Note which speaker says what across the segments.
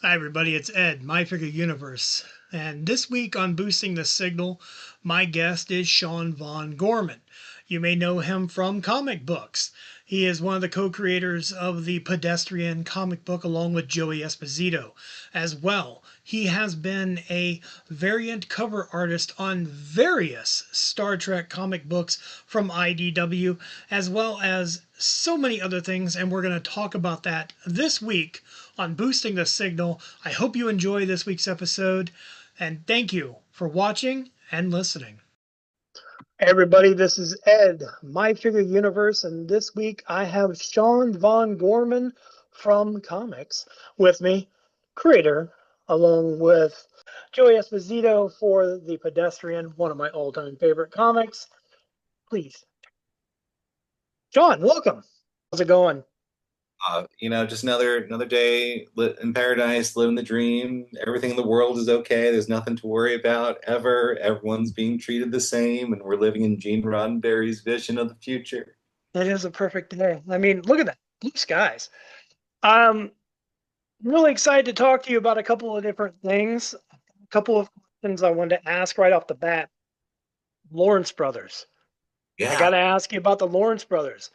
Speaker 1: Hi, everybody. It's Ed, My Figure Universe. And this week on Boosting the Signal, my guest is Sean Von Gorman. You may know him from comic books. He is one of the co creators of the Pedestrian comic book along with Joey Esposito as well. He has been a variant cover artist on various Star Trek comic books from IDW, as well as so many other things, and we're going to talk about that this week on Boosting the Signal. I hope you enjoy this week's episode, and thank you for watching and listening. Hey everybody, this is Ed, My Figure Universe, and this week I have Sean Von Gorman from comics with me, creator, along with Joey Esposito for The Pedestrian, one of my all-time favorite comics. Please. Sean, welcome. How's it going?
Speaker 2: Just another day in paradise, living the dream. Everything in the world is okay. There's nothing to worry about ever. Everyone's being treated the same, and we're living in Gene Roddenberry's vision of the future.
Speaker 1: It is a perfect day. I mean, look at that. Blue skies. I'm really excited to talk to you about a couple of different things. A couple of questions I wanted to ask right off the bat. Lawrence Brothers. I got
Speaker 2: Yeah.
Speaker 1: to ask you about the Lawrence Brothers.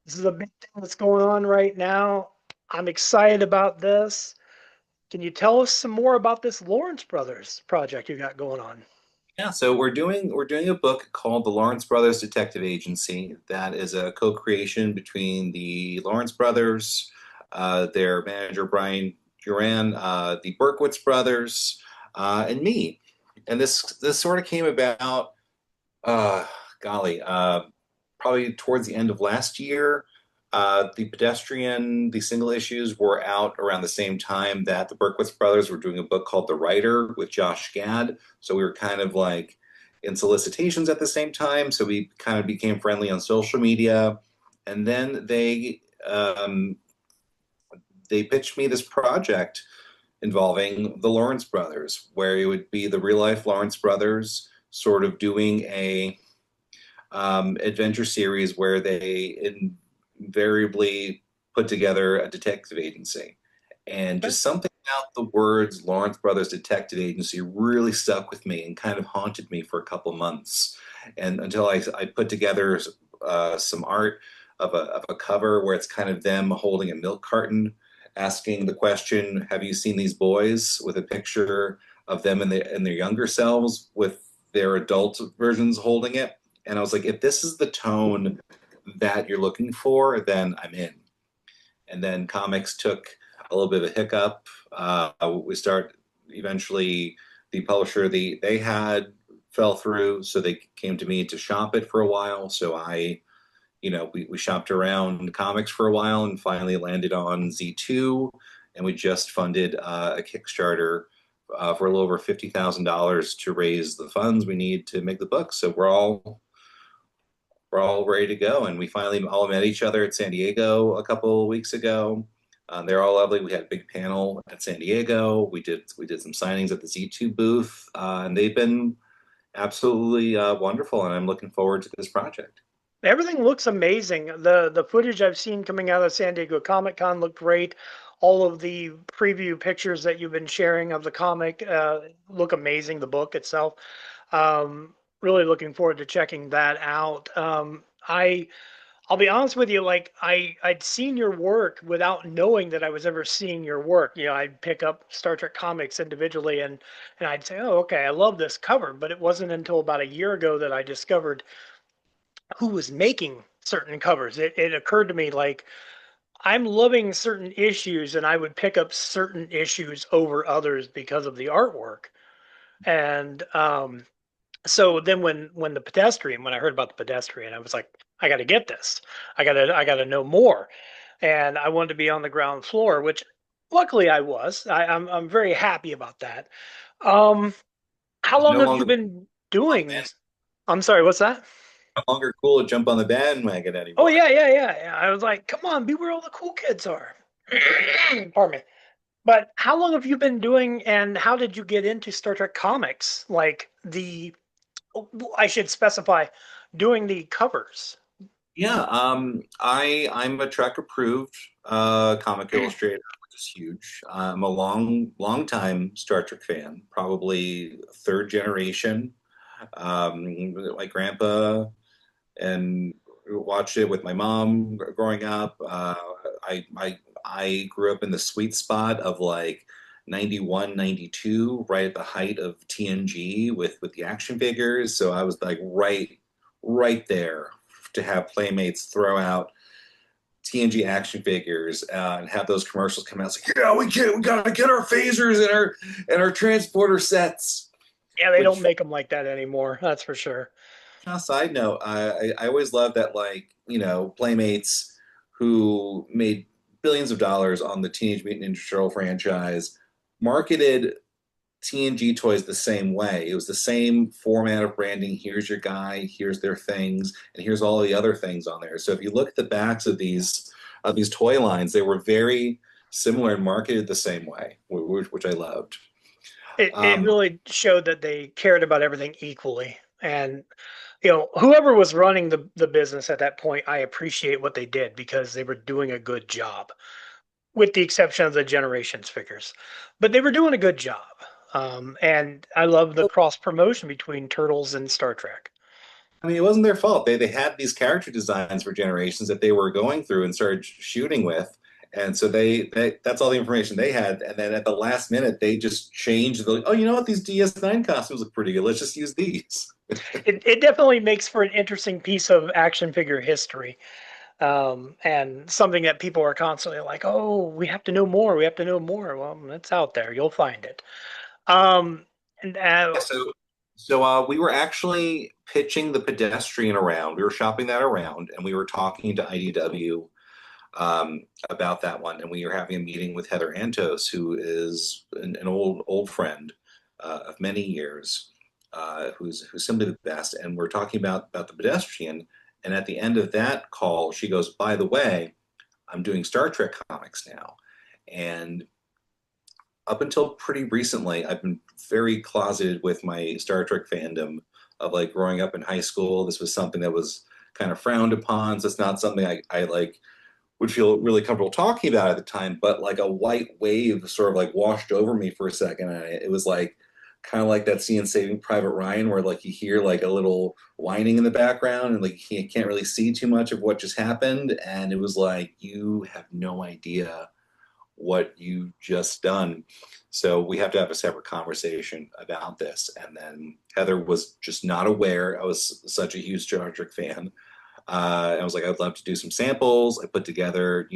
Speaker 1: This is a big thing that's going on right now. I'm excited about this. Can you tell us some more about this Lawrence Brothers project you got going on?
Speaker 2: Yeah, so we're doing a book called The Lawrence Brothers Detective Agency that is a co-creation between the Lawrence brothers, their manager Brian Duran, the Berkowitz brothers, and me. And this sort of came about, uh, golly, probably towards the end of last year. The Pedestrian, the single issues were out around the same time that the Berkowitz brothers were doing a book called The Writer with Josh Gad. So we were kind of like in solicitations at the same time. So we kind of became friendly on social media. And then they pitched me this project involving the Lawrence brothers, where it would be the real life Lawrence brothers sort of doing a adventure series where they invariably put together a detective agency. And
Speaker 1: Okay.
Speaker 2: just something about the words Lawrence Brothers Detective Agency really stuck with me and kind of haunted me for a couple months. And until I put together some art of a cover where it's kind of them holding a milk carton, asking the question, "Have you seen these boys?" with a picture of them in their younger selves with their adult versions holding it. And I was like, if this is the tone that you're looking for, then I'm in. And then comics took a little bit of a hiccup. We start eventually the publisher they had fell through, so they came to me to shop it for a while. So we shopped around comics for a while and finally landed on Z2, and we just funded a Kickstarter for a little over $50,000 to raise the funds we need to make the book. So we're all ready to go. And we finally all met each other at San Diego a couple of weeks ago. They're all lovely. We had a big panel at San Diego. We did some signings at the Z2 booth, and they've been absolutely wonderful. And I'm looking forward to this project.
Speaker 1: Everything looks amazing. The footage I've seen coming out of San Diego Comic Con looked great. All of the preview pictures that you've been sharing of the comic look amazing. The book itself, really looking forward to checking that out. I'll be honest with you, like I'd seen your work without knowing that I was ever seeing your work. You know, I'd pick up Star Trek comics individually and I'd say, "Oh, okay, I love this cover." But it wasn't until about a year ago that I discovered who was making certain covers. It occurred to me like I'm loving certain issues and I would pick up certain issues over others because of the artwork. And so then when the pedestrian, when I heard about the pedestrian, I was like, I got to get this. I got to know more. And I wanted to be on the ground floor, which luckily I was. I'm very happy about that. Um, how
Speaker 2: It's
Speaker 1: long
Speaker 2: no
Speaker 1: have you
Speaker 2: longer
Speaker 1: been doing? I'm sorry, what's that?
Speaker 2: no longer cool to jump on the bandwagon
Speaker 1: Oh
Speaker 2: anymore.
Speaker 1: yeah. I was like, come on, be where all the cool kids are. Pardon me. But how long have you been doing, and how did you get into Star Trek comics? Like I should specify, doing the covers.
Speaker 2: Yeah, I'm a Trek approved comic illustrator. is huge. I'm a long time Star Trek fan, probably third generation. My grandpa and watched it with my mom growing up. I grew up in the sweet spot of like 91, 92, right at the height of TNG with the action figures. So I was like right there to have Playmates throw out TNG action figures and have those commercials come out. It's like, yeah, we gotta get our phasers and our transporter sets.
Speaker 1: Yeah, they don't
Speaker 2: Which,
Speaker 1: make them like that anymore. That's for sure.
Speaker 2: on a side note, I always love that, like, Playmates, who made billions of dollars on the Teenage Mutant Ninja Turtle franchise, marketed TNG toys the same way. It was the same format of branding. Here's your guy, here's their things, and here's all the other things on there. So if you look at the backs of these toy lines, they were very similar and marketed the same way, which I loved.
Speaker 1: It
Speaker 2: Um,
Speaker 1: really showed that they cared about everything equally. And whoever was running the business at that point, I appreciate what they did because they were doing a good job, with the exception of the Generations figures. But they were doing a good job. And I love the cross promotion between Turtles and Star Trek.
Speaker 2: I mean, it wasn't their fault. They had these character designs for Generations that they were going through and started shooting with, and so they that's all the information they had. And then at the last minute, they just changed the. Oh, you know what? These DS9 costumes look pretty good. Let's just use these.
Speaker 1: It definitely makes for an interesting piece of action figure history, and something that people are constantly like, "Oh, we have to know more. We have to know more." Well, it's out there. You'll find it. Um, and
Speaker 2: Yeah, so we were actually pitching the pedestrian around. We were shopping that around, and we were talking to IDW about that one. And we were having a meeting with Heather Antos, who is an old friend of many years, who's simply the best. And we're talking about the pedestrian. And at the end of that call, she goes, "By the way, I'm doing Star Trek comics now." And up until pretty recently, I've been very closeted with my Star Trek fandom of like growing up in high school. This was something that was kind of frowned upon. So it's not something I like would feel really comfortable talking about at the time, but like a white wave sort of like washed over me for a second. And it was like kind of like that scene in Saving Private Ryan where like you hear like a little whining in the background and like you can't really see too much of what just happened. And it was like, you have no idea what you just done. So we have to have a separate conversation about this. And then Heather was just not aware I was such a huge Star Trek fan. I was like, I'd love to do some samples. I put together,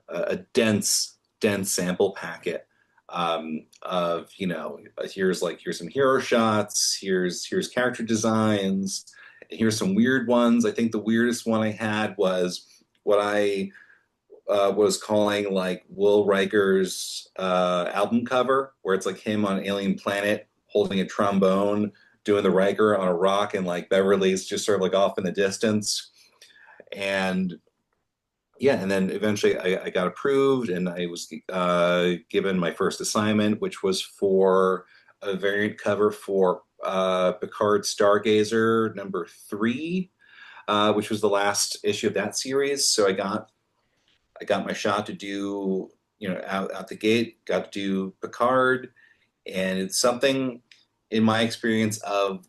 Speaker 2: a dense sample packet of, here's some hero shots, here's character designs, and here's some weird ones. I think the weirdest one I had was what I was calling like Will Riker's album cover, where it's like him on Alien Planet holding a trombone, doing the Riker on a rock, and like Beverly's just sort of like off in the distance. And yeah, and then eventually I got approved, and I was given my first assignment, which was for a variant cover for Picard Stargazer #3, which was the last issue of that series. So I got my shot to do, out the gate, got to do Picard. And it's something in my experience of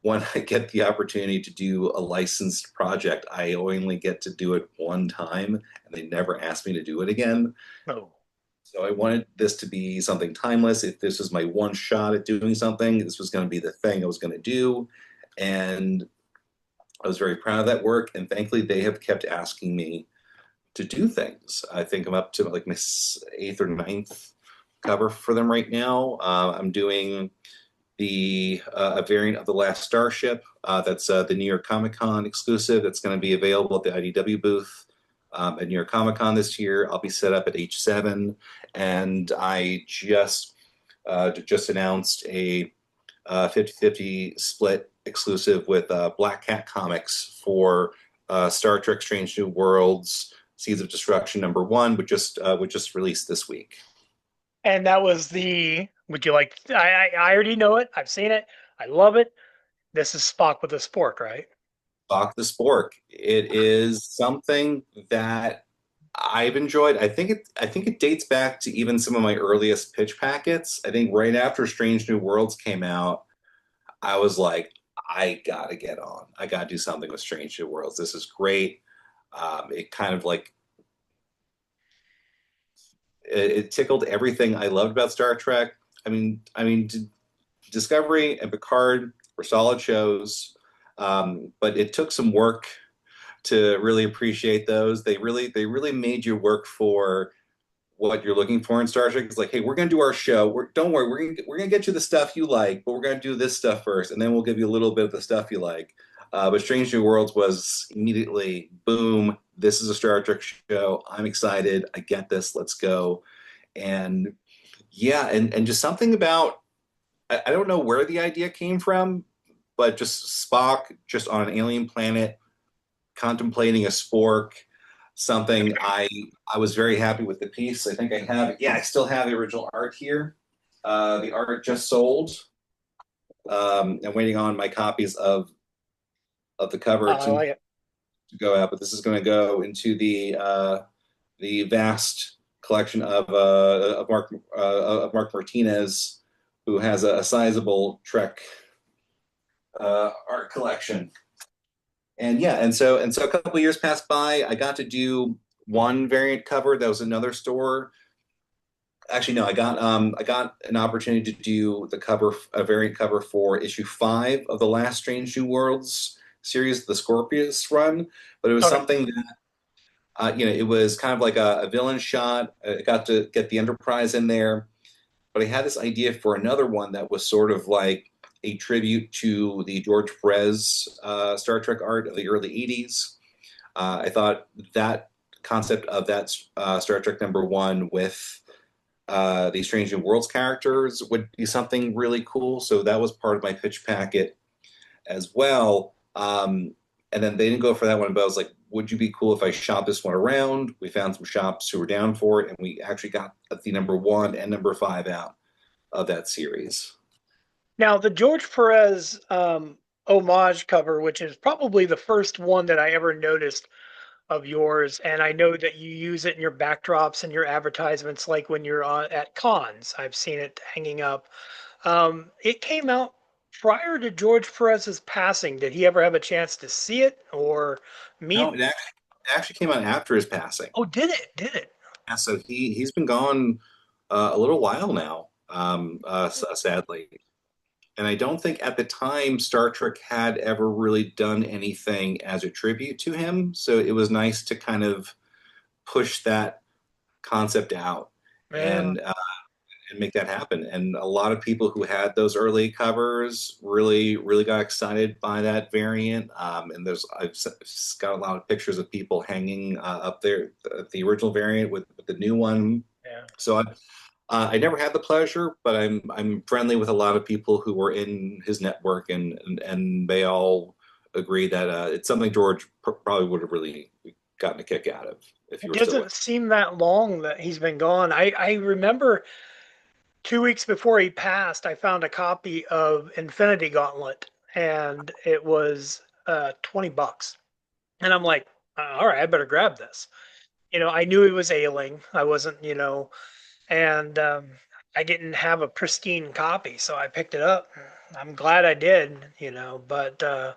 Speaker 2: when I get the opportunity to do a licensed project, I only get to do it one time and they never ask me to do it again.
Speaker 1: oh,
Speaker 2: So I wanted this to be something timeless. If this was my one shot at doing something, this was going to be the thing I was going to do. And I was very proud of that work. And thankfully, they have kept asking me to do things. I think I'm up to like my eighth or ninth cover for them right now. I'm doing a variant of the Last Starship. That's the New York Comic Con exclusive. That's going to be available at the IDW booth at New York Comic Con this year. I'll be set up at H7, and I just announced a 50-50 split exclusive with Black Cat Comics for Star Trek: Strange New Worlds Seeds of Destruction #1, which just released this week.
Speaker 1: and that was the. Would you like? I already know it. I've seen it. I love it. This is Spock with a spork, right?
Speaker 2: Spock the Spork. It is something that I've enjoyed. I think it dates back to even some of my earliest pitch packets. I think right after Strange New Worlds came out, I was like, I gotta get on. I gotta do something with Strange New Worlds. This is great. It kind of like it tickled everything I loved about Star Trek. Discovery and Picard were solid shows, but it took some work to really appreciate those. They really made you work for what you're looking for in Star Trek. It's like, hey, we're gonna do our show. Don't worry, we're gonna get you the stuff you like, but we're gonna do this stuff first, and then we'll give you a little bit of the stuff you like. But Strange New Worlds was immediately boom. This is a Star Trek show. I'm excited. I get this. Let's go. And yeah, and just something about I don't know where the idea came from, but just Spock just on an alien planet contemplating a spork, something I was very happy with the piece. I think I have it. Yeah, I still have the original art here. The art just sold. I'm waiting on my copies of the cover
Speaker 1: I like it.
Speaker 2: to go out, but this is going to go into the vast collection of Mark Martinez, who has a sizable Trek art collection. And yeah, and so a couple of years passed by. I got to do one variant cover that was another store. Actually, no, I got an opportunity to do a variant cover for issue 5 of the last Strange New Worlds series, the Scorpius run. But it was
Speaker 1: Okay.
Speaker 2: something that it was kind of like a villain shot. I got to get the Enterprise in there, but I had this idea for another one that was sort of like a tribute to the George Perez Star Trek art of the early '80s. I thought that concept of that Star Trek #1 with the Strange New Worlds characters would be something really cool. So that was part of my pitch packet as well. And then they didn't go for that one, but I was like, would you be cool if I shop this one around? We found some shops who were down for it, and we actually got the #1 and #5 out of that series.
Speaker 1: Now, the George Perez homage cover, which is probably the first one that I ever noticed of yours, and I know that you use it in your backdrops and your advertisements, like when you're at cons. I've seen it hanging up. It came out prior to George Perez's passing. Did he ever have a chance to see it or
Speaker 2: No,
Speaker 1: meet?
Speaker 2: it actually came out after his passing.
Speaker 1: Oh, did it? Did it?
Speaker 2: Yeah, so he's been gone a little while now, sadly. And I don't think at the time Star Trek had ever really done anything as a tribute to him. So it was nice to kind of push that concept out
Speaker 1: Yeah.
Speaker 2: and make that happen. And a lot of people who had those early covers really got excited by that variant. And I've got a lot of pictures of people hanging up there, the original variant with the new one.
Speaker 1: Yeah.
Speaker 2: So I never had the pleasure, but I'm friendly with a lot of people who were in his network, and they all agree that it's something George probably would have really gotten a kick out of if he
Speaker 1: It
Speaker 2: were still with.
Speaker 1: doesn't seem that long that he's been gone. I remember 2 weeks before he passed, I found a copy of Infinity Gauntlet, and it was $20. And I'm like, all right, I better grab this. I knew he was ailing. I wasn't, and I didn't have a pristine copy, so I picked it up. I'm glad I did, but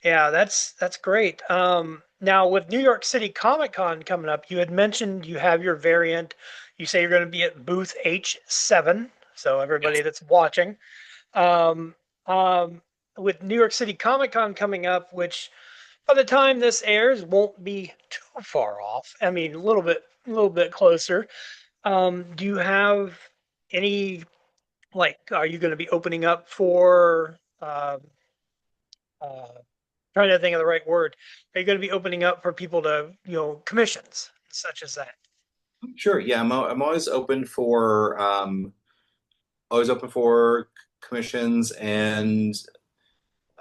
Speaker 1: yeah, that's great. Now with New York City Comic Con coming up, you had mentioned you have your variant. You say you're going to be at booth H7, so everybody that's watching. Um, um, with New York City Comic Con coming up, which by the time this airs won't be too far off. I mean, a little bit closer. Do you have any like? Are you going to be opening up for? Uh, Trying to think of the right word. Are you going to be opening up for people to, commissions such as that?
Speaker 2: Sure, yeah, I'm always open for commissions, and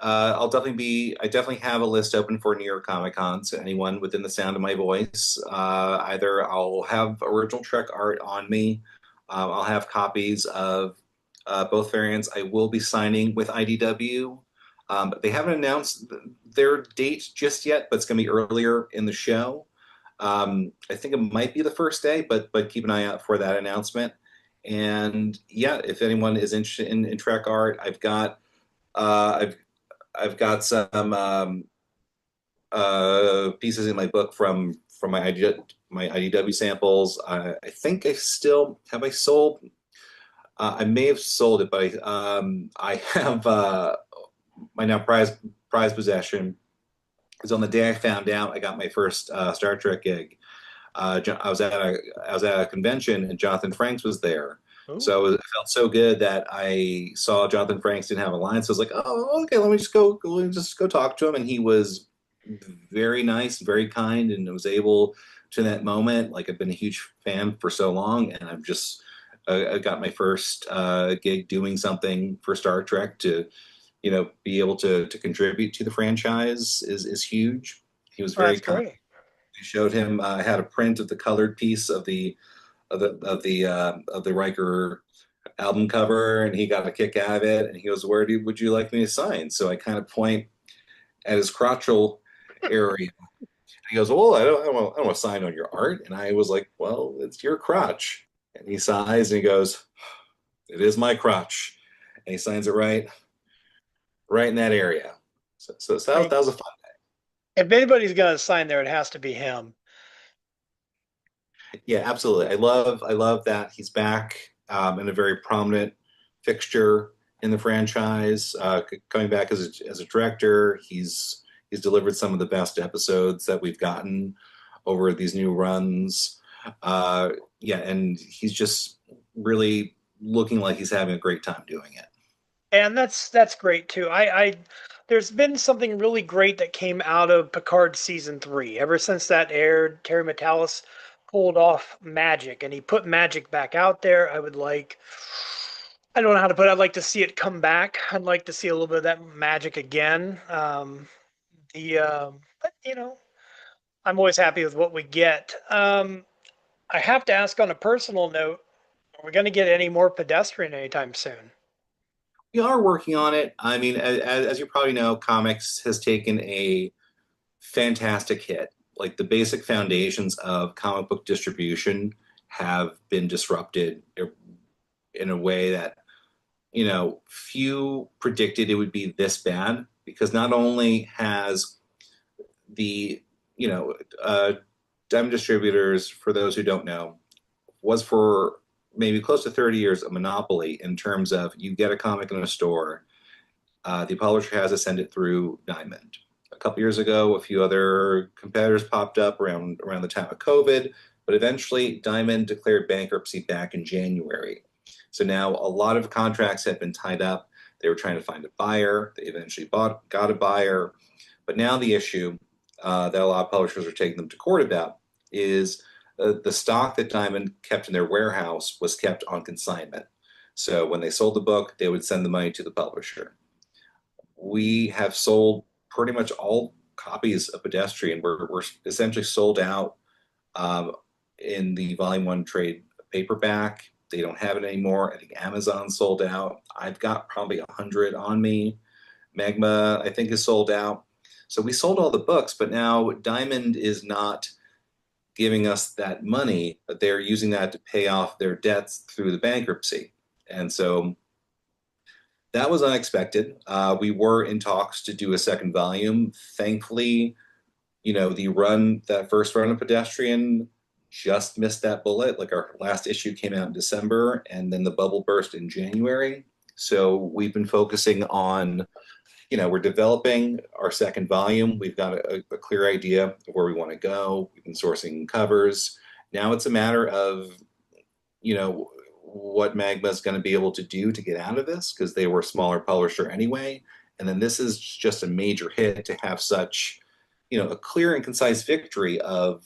Speaker 2: I definitely have a list open for New York Comic Con. So anyone within the sound of my voice, either I'll have original Trek art on me, I'll have copies of both variants. I will be signing with IDW. They haven't announced their date just yet, but it's going to be earlier in the show. I think it might be the first day, but keep an eye out for that announcement. And yeah, if anyone is interested in track art, uh, I've I've got some pieces in my book from my IDW samples. I think I still have I sold. I may have sold it, but I have my now prized possession. Because on the day I found out I got my first Star Trek gig, I was at a convention and Jonathan Frakes was there.
Speaker 1: Oh,
Speaker 2: So it felt so good that I saw Jonathan Frakes didn't have a line. So I was like, oh, okay, let me just go talk to him. And he was very nice, very kind, and was able to in that moment. Like I've been a huge fan for so long, and I got my first gig doing something for Star Trek to, be able to contribute to the franchise is huge. He was
Speaker 1: well,
Speaker 2: very
Speaker 1: that's
Speaker 2: kind.
Speaker 1: great.
Speaker 2: I showed him. I had a print of the colored piece of the Riker album cover, and he got a kick out of it. And he goes, would you like me to sign?" So I kind of point at his crotchal area. He goes, "Well, I don't want to sign on your art." And I was like, "Well, it's your crotch." And he sighs and he goes, "It is my crotch." And he signs it right in that area. So
Speaker 1: I mean,
Speaker 2: that was a fun.
Speaker 1: if anybody's gonna sign there, it has to be him.
Speaker 2: Yeah, absolutely. I love that he's back and a very prominent fixture in the franchise. Coming back as a director, he's delivered some of the best episodes that we've gotten over these new runs. Yeah, and he's just really looking like he's having a great time doing it.
Speaker 1: And that's great too. I there's been something really great that came out of Picard season 3. Ever since that aired, Terry Matalas pulled off magic and he put magic back out there. I don't know how to put it. I'd like to see it come back. I'd like to see a little bit of that magic again. But I'm always happy with what we get. I have to ask on a personal note, are we going to get any more pedestrian anytime soon?
Speaker 2: We are working on it. I mean, as you probably know, comics has taken a fantastic hit. Like the basic foundations of comic book distribution have been disrupted in a way that, few predicted it would be this bad because not only has the, you know, Diamond Distributors, for those who don't know, was for maybe close to 30 years a monopoly in terms of you get a comic in a store, the publisher has to send it through Diamond. A couple years ago, a few other competitors popped up around the time of COVID, but eventually Diamond declared bankruptcy back in January. So now a lot of contracts have been tied up. They were trying to find a buyer. They eventually got a buyer. But now the issue that a lot of publishers are taking them to court about is the stock that Diamond kept in their warehouse was kept on consignment. So when they sold the book, they would send the money to the publisher. We have sold pretty much all copies of Pedestrian. We're essentially sold out um, in the Volume 1 trade paperback. They don't have it anymore. I think Amazon sold out. I've got probably 100 on me. Magma, I think, is sold out. So we sold all the books, but now Diamond is not giving us that money, but they're using that to pay off their debts through the bankruptcy. And so that was unexpected. We were in talks to do a second volume. Thankfully, that first run of Pedestrian just missed that bullet. Like our last issue came out in December, and then the bubble burst in January. So we've been focusing on, we're developing our second volume. We've got a clear idea of where we want to go. We've been sourcing covers. Now it's a matter of, what Magma is going to be able to do to get out of this because they were a smaller publisher anyway. And then this is just a major hit to have such, a clear and concise victory of,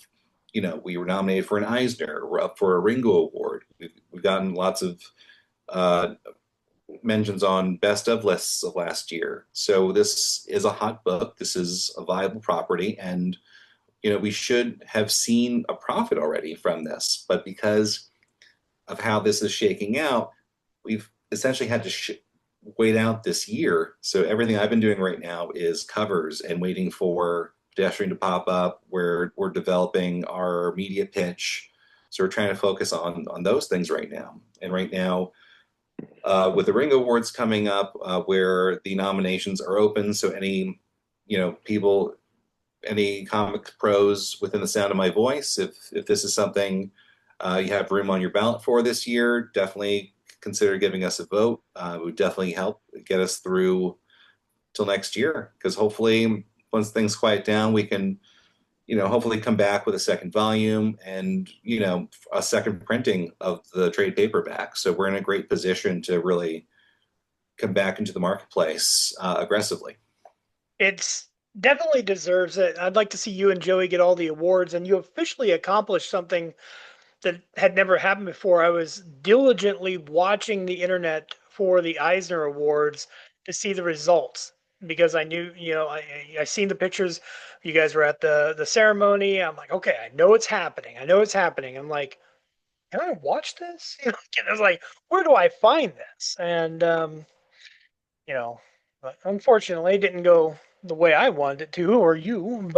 Speaker 2: we were nominated for an Eisner, we're up for a Ringo Award. We've gotten lots of uh, mentions on best of lists of last year. So this is a hot book. This is a viable property, and we should have seen a profit already from this. But because of how this is shaking out, we've essentially had to wait out this year. So everything I've been doing right now is covers and waiting for Pedestrian to pop up. We're developing our media pitch. So we're trying to focus on those things right now. And right now, with the Ring Awards coming up, where the nominations are open, so any people, any comic pros within the sound of my voice, if this is something you have room on your ballot for this year, definitely consider giving us a vote. It would definitely help get us through till next year, because hopefully once things quiet down, we can hopefully come back with a second volume and a second printing of the trade paperback. So we're in a great position to really come back into the marketplace aggressively.
Speaker 1: It's definitely deserves it. I'd like to see you and Joey get all the awards, and you officially accomplished something that had never happened before. I was diligently watching the internet for the Eisner Awards to see the results because I knew, I seen the pictures. You guys were at the ceremony. I'm like, okay, I know it's happening. I know it's happening. I'm like, can I watch this? I was like, where do I find this? And you know, but unfortunately, it didn't go the way I wanted it to, or you.
Speaker 2: Yeah,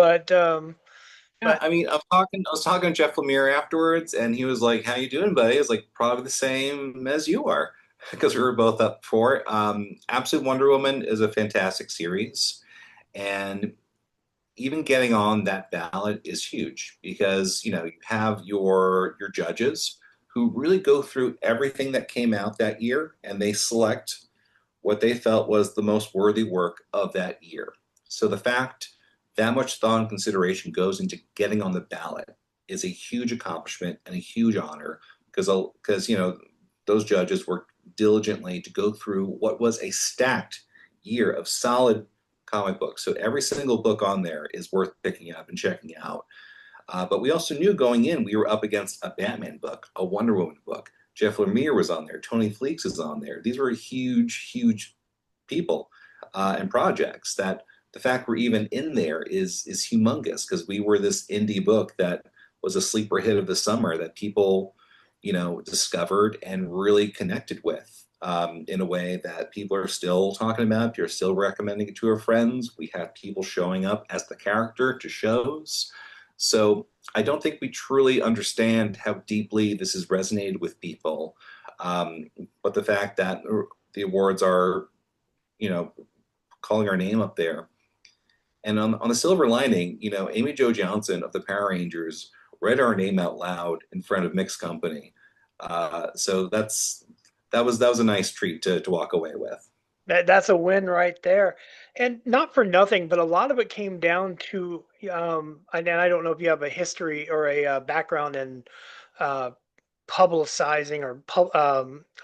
Speaker 1: But
Speaker 2: I mean, I was talking to Jeff Lemire afterwards, and he was like, "How you doing, buddy?" I was like, "Probably the same as you are," because we were both up for it. Absolute Wonder Woman is a fantastic series, and even getting on that ballot is huge because you have your judges who really go through everything that came out that year, and they select what they felt was the most worthy work of that year. So the fact that much thought and consideration goes into getting on the ballot is a huge accomplishment and a huge honor because those judges worked diligently to go through what was a stacked year of solid comic books. So every single book on there is worth picking up and checking out. But we also knew going in we were up against a Batman book, a Wonder Woman book. Jeff Lemire was on there. Tony Fleecs is on there. These were huge, huge people and projects that the fact we're even in there is humongous because we were this indie book that was a sleeper hit of the summer that people discovered and really connected with in a way that people are still talking about. You're still recommending it to our friends. We have people showing up as the character to shows. So I don't think we truly understand how deeply this has resonated with people. Um, but the fact that the awards are, you know, calling our name up there. And on the silver lining, Amy Jo Johnson of the Power Rangers read our name out loud in front of mixed company. So that was a nice treat to walk away with.
Speaker 1: that's a win right there. And not for nothing, but a lot of it came down to, and I don't know if you have a history or a background in uh, publicizing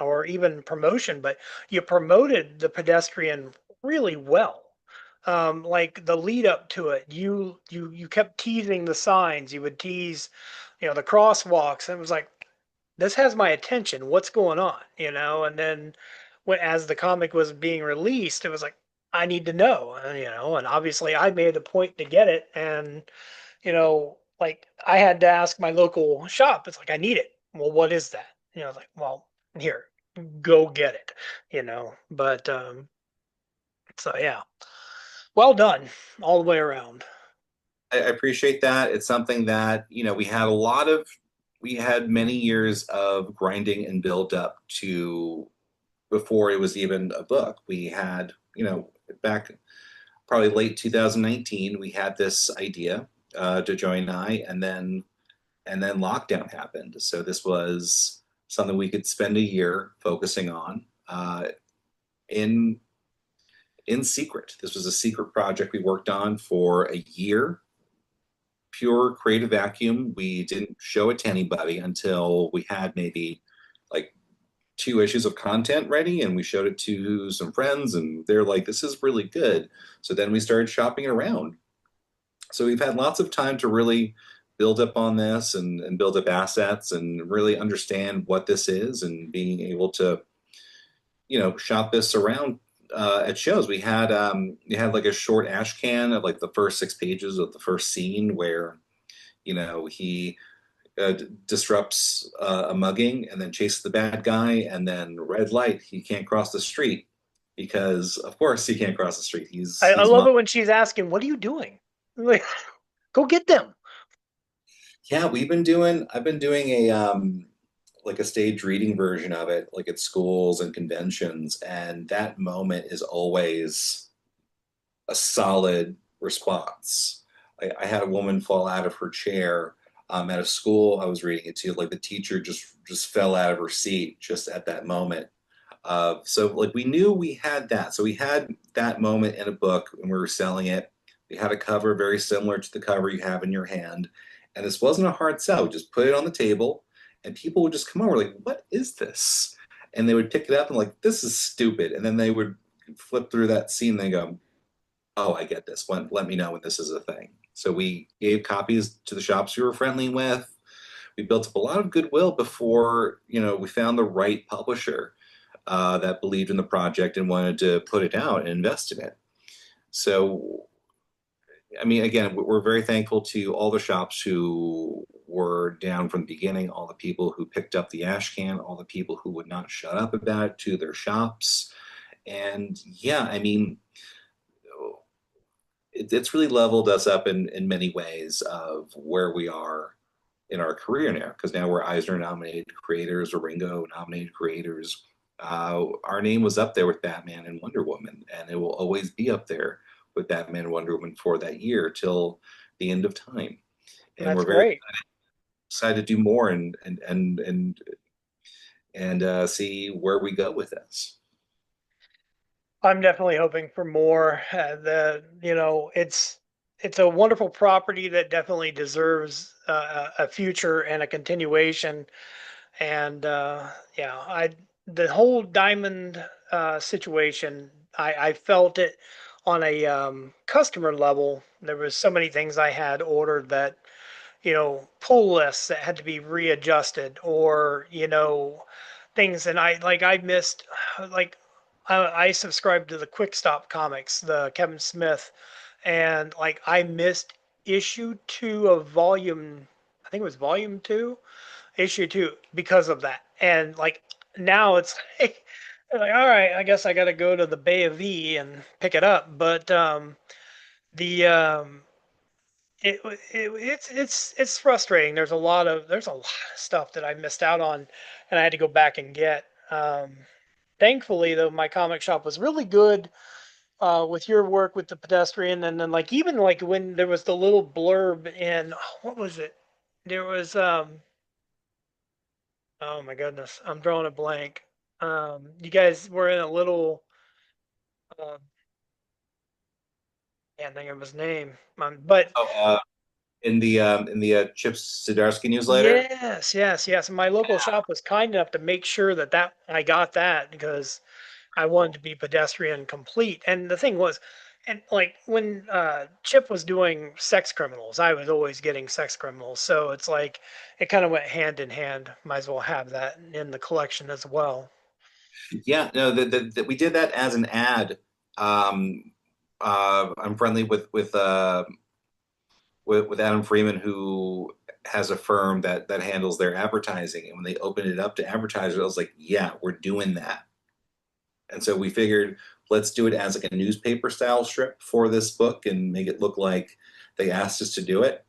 Speaker 1: or even promotion, but you promoted the pedestrian really well. Like the lead up to it, you kept teasing the signs. You would tease, the crosswalks, and it was like, this has my attention. What's going on? And then as the comic was being released, it was like, I need to know, and obviously I made a point to get it. And, like I had to ask my local shop, it's like, I need it. Well, what is that? It's like, well, here, go get it, but, so yeah, well done all the way around.
Speaker 2: I appreciate that. It's something that, we had many years of grinding and build up to before it was even a book. We had, back probably late 2019, we had this idea to join I, and then lockdown happened. So this was something we could spend a year focusing on in in secret. This was a secret project we worked on for a year, pure creative vacuum. We didn't show it to anybody until we had maybe like two issues of content ready, and we showed it to some friends, and they're like, "This is really good." So then we started shopping it around. So we've had lots of time to really build up on this and build up assets and really understand what this is and being able to shop this around at shows. We had like a short ash can of like the first 6 pages of the first scene where he disrupts a mugging and then chases the bad guy, and then red light, he can't cross the street because of course he can't cross the street.
Speaker 1: I
Speaker 2: He's
Speaker 1: love
Speaker 2: mug.
Speaker 1: it when she's asking, "What are you doing?" Like, go get them.
Speaker 2: Yeah, I've been doing a like a stage reading version of it, like at schools and conventions, and that moment is always a solid response. I had a woman fall out of her chair at a school I was reading it to. Like the teacher just fell out of her seat just at that moment. So like we knew we had that. So we had that moment in a book and we were selling it. We had a cover very similar to the cover you have in your hand. And this wasn't a hard sell. We just put it on the table and people would just come over like, what is this? And they would pick it up and like, this is stupid. And then they would flip through that scene and they go, oh, I get this. Let me know when this is a thing. So we gave copies to the shops we were friendly with. We built up a lot of goodwill before, we found the right publisher that believed in the project and wanted to put it out and invest in it. So, I mean, again, we're very thankful to all the shops who were down from the beginning, all the people who picked up the ash can, all the people who would not shut up about it to their shops. And yeah, I mean, it's really leveled us up in many ways of where we are in our career now, because now we're Eisner nominated creators or Ringo nominated creators. Our name was up there with Batman and Wonder Woman, and it will always be up there with Batman and Wonder Woman for that year till the end of time. And
Speaker 1: That's
Speaker 2: we're very
Speaker 1: great.
Speaker 2: excited to do more and see where we go with this.
Speaker 1: I'm definitely hoping for more. It's a wonderful property that definitely deserves a future and a continuation. And yeah, I the whole diamond situation, I felt it on a customer level. There was so many things I had ordered that pull lists that had to be readjusted, or things, and I missed like I subscribed to the Quick Stop comics, the Kevin Smith, and like I missed issue 2 of volume, I think it was volume 2, issue 2, because of that. And like now it's like all right, I guess I got to go to the Bay of V and pick it up. But the it, it's frustrating. There's a lot of stuff that I missed out on, and I had to go back and get. Thankfully, though, my comic shop was really good with your work with the Pedestrian, and then like even like when there was the little blurb in, what was it? There was oh my goodness, I'm drawing a blank. You guys were in a little uh, can't think of his name, but
Speaker 2: Oh, in the Chip Zdarsky newsletter.
Speaker 1: yes, yes, yes. My local shop was kind enough to make sure that I got that because I wanted to be pedestrian complete. And the thing was, and like when Chip was doing sex criminals, I was always getting sex criminals. So it's like it kind of went hand in hand. Might as well have that in the collection as well.
Speaker 2: Yeah, no, we did that as an ad. Um, I'm friendly with Adam Freeman, who has a firm that handles their advertising. And when they opened it up to advertisers, I was like, yeah, we're doing that. And so we figured, let's do it as like a newspaper style strip for this book and make it look like they asked us to do it.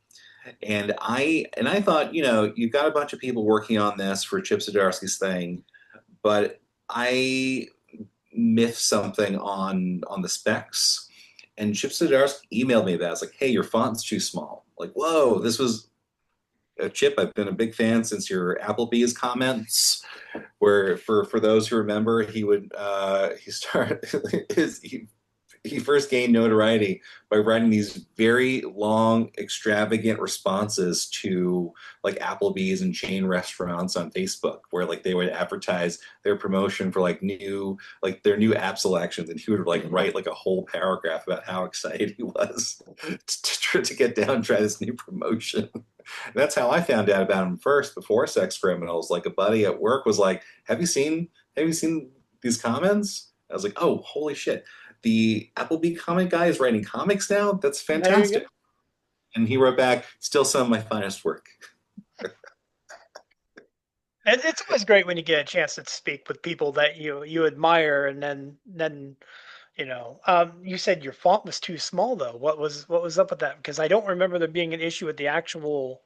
Speaker 2: And I thought, you've got a bunch of people working on this for Chip Zdarsky's thing, but I missed something on the specs. And Chip Zdarsky emailed me that. I was like, hey, your font's too small. Like, whoa, this was a Chip. I've been a big fan since your Applebee's comments, where for those who remember, he would he started he first gained notoriety by writing these very long, extravagant responses to like Applebee's and chain restaurants on Facebook, where like they would advertise their promotion for like their new app selections, and he would like write like a whole paragraph about how excited he was to get down and try this new promotion. And that's how I found out about him first, before Sex Criminals. Like a buddy at work was like, "Have you seen these comments?" I was like, "Oh, holy shit! The Applebee comic guy is writing comics now. That's
Speaker 1: There you
Speaker 2: fantastic."
Speaker 1: go.
Speaker 2: And he wrote back, "Still some of my finest work."
Speaker 1: It's always great when you get a chance to speak with people that you admire, and then You said your font was too small though. What was up with that? Because I don't remember there being an issue with the actual.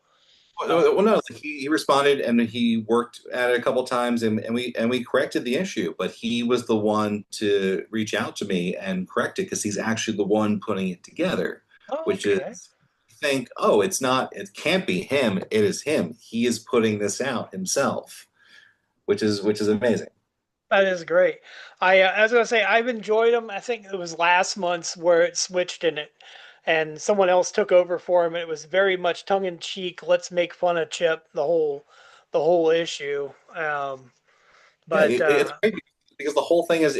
Speaker 2: Well, no, like he responded and he worked at it a couple times, and we corrected the issue. But he was the one to reach out to me and correct it because he's actually the one putting it together,
Speaker 1: Oh,
Speaker 2: which
Speaker 1: okay.
Speaker 2: is think, oh, it's not, it can't be him. It is him. He is putting this out himself, which is amazing.
Speaker 1: That is great. I was gonna say I've enjoyed them. I think it was last month's where it switched in it, and someone else took over for him, and it was very much tongue in cheek. Let's make fun of Chip the whole issue.
Speaker 2: Yeah,
Speaker 1: But
Speaker 2: it's great because the whole thing is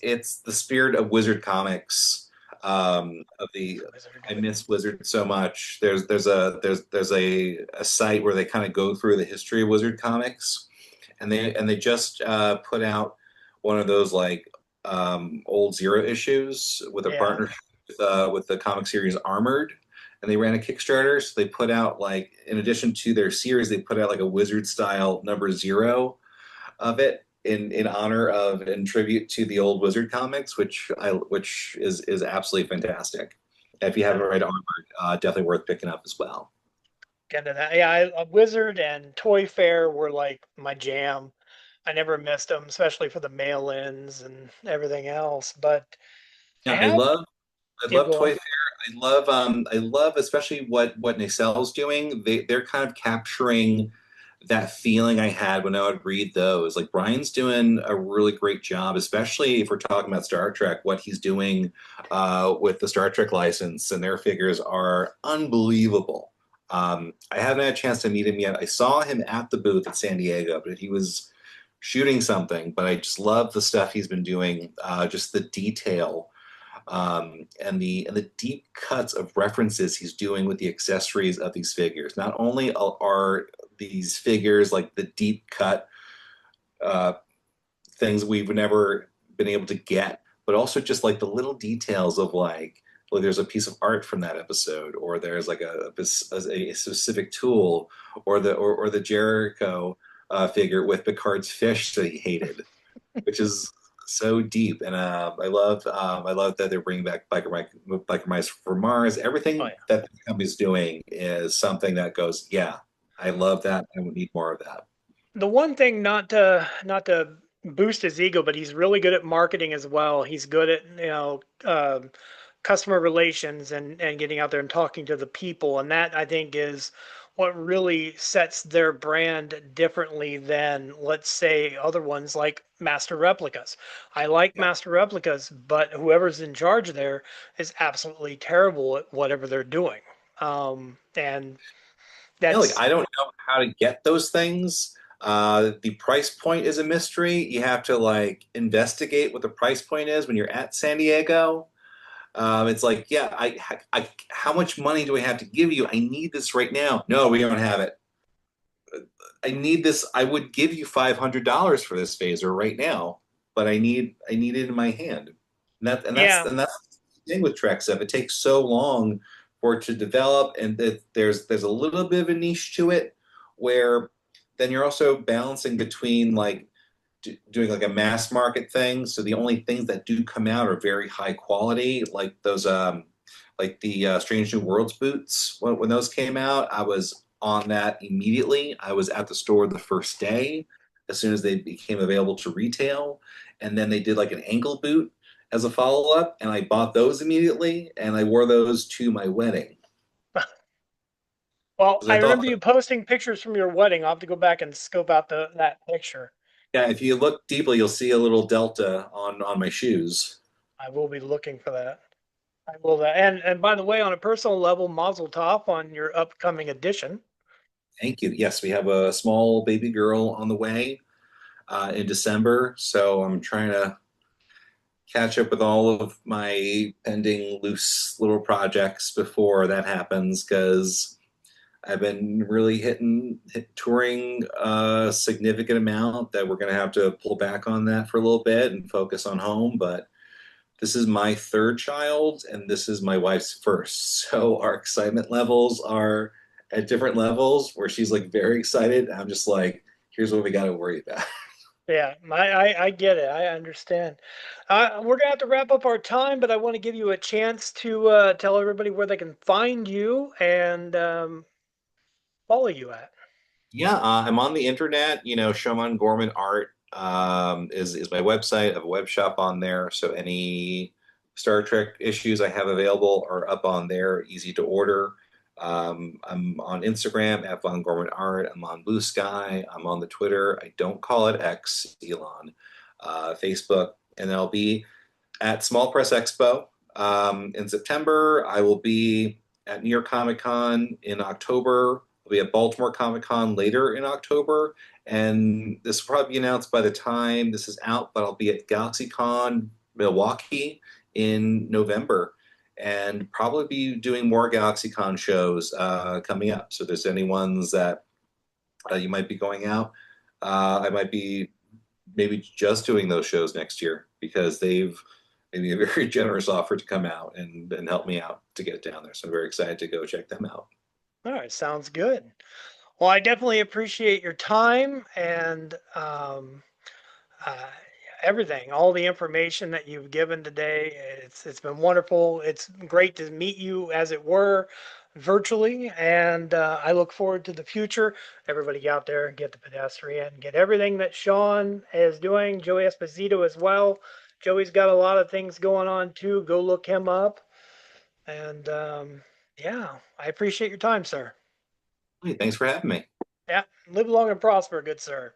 Speaker 2: it's the spirit of Wizard Comics. Of the
Speaker 1: Wizard.
Speaker 2: I miss Wizard so much. There's a site where they kind of go through the history of Wizard Comics, and they just put out one of those like old zero issues with a
Speaker 1: Yeah.
Speaker 2: partnership with the comic series Armored. And they ran a Kickstarter, so they put out like in addition to their series, they put out like a Wizard style number zero of it in honor of and tribute to the old Wizard comics, which is absolutely fantastic. If you haven't
Speaker 1: Uh,
Speaker 2: read Armored, definitely worth picking up as well.
Speaker 1: Get into that. Yeah, Wizard and Toy Fair were like my jam. I never missed them, especially for the mail-ins and everything else. But I
Speaker 2: Yeah, I
Speaker 1: have.
Speaker 2: love I
Speaker 1: Yeah,
Speaker 2: love
Speaker 1: go
Speaker 2: Toy
Speaker 1: on.
Speaker 2: Fair. I love especially what Nacelle's doing. They're kind of capturing that feeling I had when I would read those. Like Brian's doing a really great job, especially if we're talking about Star Trek, what he's doing with the Star Trek license, and their figures are unbelievable. I haven't had a chance to meet him yet. I saw him at the booth at San Diego, but he was shooting something. But I just love the stuff he's been doing, just the detail and the deep cuts of references he's doing with the accessories of these figures. Not only are these figures like the deep cut uh, things we've never been able to get, but also just like the little details of like there's a piece of art from that episode, or there's like a specific tool, or the Jericho figure with Picard's fish that he hated, which is so deep. And I love that they're bringing back Biker Mice for Mars.
Speaker 1: Oh
Speaker 2: Everything
Speaker 1: yeah.
Speaker 2: that the company's doing is something that goes, yeah, I love that. I would need more of that.
Speaker 1: The one thing, not to boost his ego, but he's really good at marketing as well. He's good at customer relations and getting out there and talking to the people, and that I think is what really sets their brand differently than, let's say, other ones like Master Replicas. I like
Speaker 2: Yeah,
Speaker 1: Master Replicas, but whoever's in charge there is absolutely terrible at whatever they're doing. And
Speaker 2: yeah. Like
Speaker 1: that's
Speaker 2: I don't know how to get those things. The price point is a mystery. You have to like investigate what the price point is when you're at San Diego. It's like, yeah, how much money do I have to give you? I need this right now. No, we don't have it. I need this. I would give you $500 for this phaser right now, but I need it in my hand. And that and that's
Speaker 1: yeah.
Speaker 2: and that's the thing with Trek stuff. It takes so long for it to develop, and that there's a little bit of a niche to it, where then you're also balancing between like doing like a mass market thing. So the only things that do come out are very high quality, like those like the Strange New Worlds boots. When those came out, I was on that immediately. I was at the store the first day as soon as they became available to retail, and then they did like an ankle boot as a follow up, and I bought those immediately, and I wore those to my wedding
Speaker 1: Well,
Speaker 2: because
Speaker 1: I
Speaker 2: I thought,
Speaker 1: remember you posting pictures from your wedding. I'll have to go back and scope out that picture.
Speaker 2: yeah, if you look deeply, you'll see a little delta on my shoes.
Speaker 1: I will be looking for that. I will. And by the way, on a personal level, Mazel Tov on your upcoming edition.
Speaker 2: Thank you. Yes, we have a small baby girl on the way in December, so I'm trying to catch up with all of my pending loose little projects before that happens because I've been really touring a significant amount that we're going to have to pull back on that for a little bit and focus on home. But this is my third child and this is my wife's first. So our excitement levels are at different levels where she's like very excited. I'm just like, here's what we got to worry about.
Speaker 1: Yeah, I get it. I understand. We're gonna have to wrap up our time, but I want to give you a chance to tell everybody where they can find you and follow you at.
Speaker 2: Yeah, I'm on the internet. Sean Von Gorman Art is my website. I have a web shop on there, so any Star Trek issues I have available are up on there, easy to order. I'm on Instagram at Von Gorman Art. I'm on Blue Sky. I'm on the Twitter. I don't call it X, Elon. Facebook, and I'll be at Small Press Expo in September. I will be at New York Comic Con in October. I'll be at Baltimore Comic Con later in October. And this will probably be announced by the time this is out, but I'll be at GalaxyCon Milwaukee in November and probably be doing more GalaxyCon shows coming up. So if there's any ones that you might be going out, I might be maybe just doing those shows next year because they've made me a very generous offer to come out and help me out to get down there. So I'm very excited to go check them out.
Speaker 1: All right, sounds good. Well, I definitely appreciate your time and uh, everything, all the information that you've given today. It's been wonderful. It's great to meet you, as it were, virtually, and I look forward to the future. Everybody out there, get the Pedestrian, get everything that Sean is doing. Joey Esposito as well. Joey's got a lot of things going on too. Go look him up. And yeah, I appreciate your time, sir.
Speaker 2: Hey, thanks for having me.
Speaker 1: Yeah, live long and prosper, good sir.